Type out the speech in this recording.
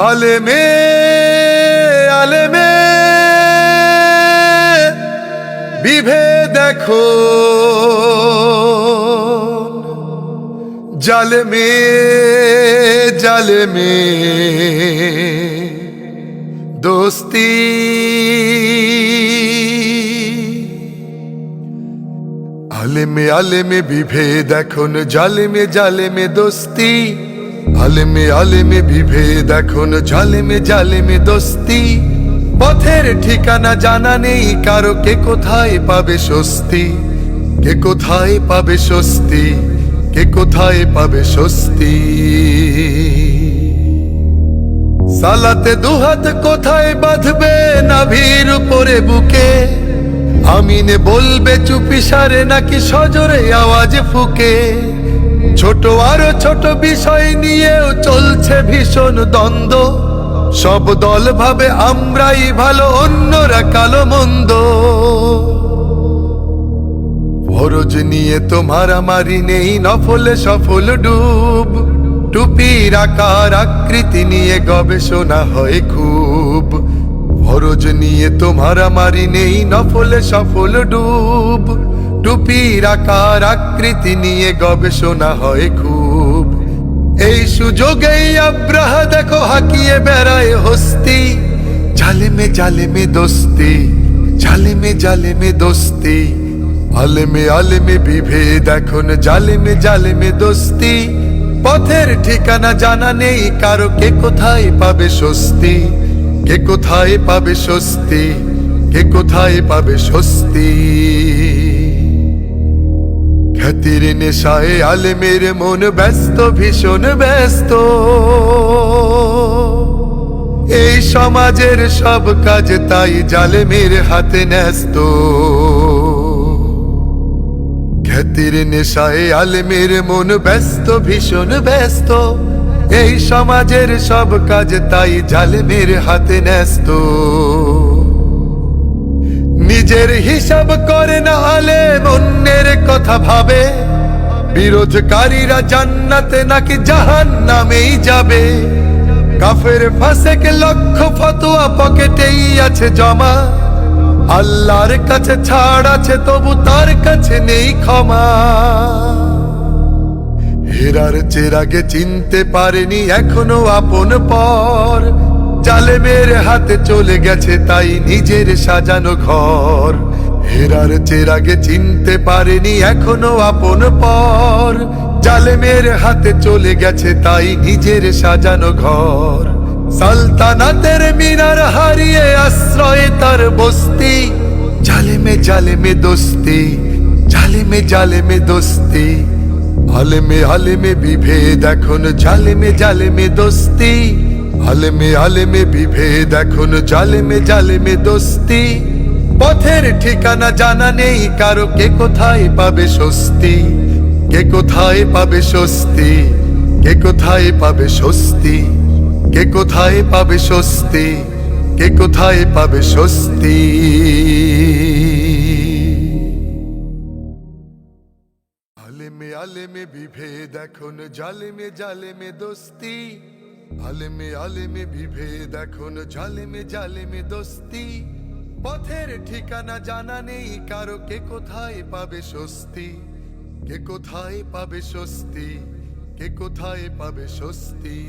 আলেমে আলেমে বিভেদ এখন, জালেমে জালেমে দোস্তি। আলেমে আলেমে বিভেদ এখন, জালেমে জালেমে দোস্তি। আলেমে আলেমে বিভেদ এখন, জালেমে জালেমে দোস্তি। পথের ঠিকানা জানা নেই কারো, কে কোথায় পাবে স্বস্তি, কে কোথায় পাবে স্বস্তি, কে কোথায় পাবে স্বস্তি। সালাতে দুহাত কোথায় বাঁধবে নাভির উপরে বুকে, আমিনে বলবে চুপি সারে নাকি সজোরে আওয়াজ ফুকে। ছোট আরো ছোট বিষয় নিয়েও চলছে ভীষণ দ্বন্দ্ব, সব দল ভাবে আমরাই ভালো অন্যরা কালো মন্দ। ফরজ নিয়ে তো মারামারি নেই, নফলে সফল ডুব। টুপির আকার আকৃতি নিয়ে গবেষণা হয় খুব। ফরজ নিয়ে তো মারামারি নেই, নফলে সফল ডুব। টুপির আকার আকৃতি নিয়ে গবেষণা হয় খুব। এই সুযোগেই আব্রাহা দেখো হাকিয়ে বেড়ায় হস্তি। জালেমে জালেমে দোস্তি, জালেমে জালেমে দোস্তি। আলেমে আলেমে বিভেদ এখন, জালেমে জালেমে দোস্তি। পথের ঠিকানা জানা নেই কারো, কে কোথায় পাবে স্বস্তি, কে কোথায় পাবে স্বস্তি, কে কোথায় পাবে স্বস্তি। খ্যাতির নেশায় আলেমের মন ব্যস্ত, ভীষণ ব্যস্ত। এই সমাজের সব কাজ তাই জালেমের হাতে ন্যস্ত। খ্যাতির নেশায় আলেমের মন ব্যস্ত, ভীষণ ব্যস্ত। এই সমাজের সব কাজ তাই জালেমের হাতে ন্যস্ত। নিজের হিসাব করে না আলেম, অন্যের কথা ভাবে। বিরোধকারীরা জান্নাতে নাকি জাহান্নামেই যাবে। কাফের ফাসেক লক্ষ ফতোয়া পকেটেই আছে জমা। আল্লাহর কাছে ছাড় আছে তবু তার কাছে নেই ক্ষমা। হেরার চেরাগে চিনতে পারেনি এখনো আপন পর, জালেমের হাতে চলে গেছে তাই নিজের সাজানো ঘর। হেরার চেরাগে চিনতে পারেনি এখনো আপন পর, জালেমের হাতে চলে গেছে তাই নিজের সাজানো ঘর। সালতানাতের মিনার হারিয়ে আশ্রয় তার বস্তি। জালেমে জালেমে দোস্তি, জালেমে জালেমে দোস্তি। আলেমে আলেমে বিভেদ এখন, জালেমে জালেমে দোস্তি। আলেমে আলেমে বিভেদ এখন, জালেমে জালেমে দোস্তি। পথের ঠিকানা জানা নেই কারো, কে কোথায় পাবে স্বস্তি, কে কোথায় পাবে স্বস্তি, কে কোথায় পাবে স্বস্তি, কে কোথায় পাবে স্বস্তি, কে কোথায় পাবে স্বস্তি। আলেমে আলেমে বিভেদ এখন, জালেমে জালেমে দোস্তি। আলেমে আলেমে বিভেদ এখন, জালেমে জালেমে দোস্তি। পথের ঠিকানা জানা নেই কারো, কে কোথায় পাবে স্বস্তি, কে কোথায় পাবে স্বস্তি, কে কোথায় পাবে স্বস্তি।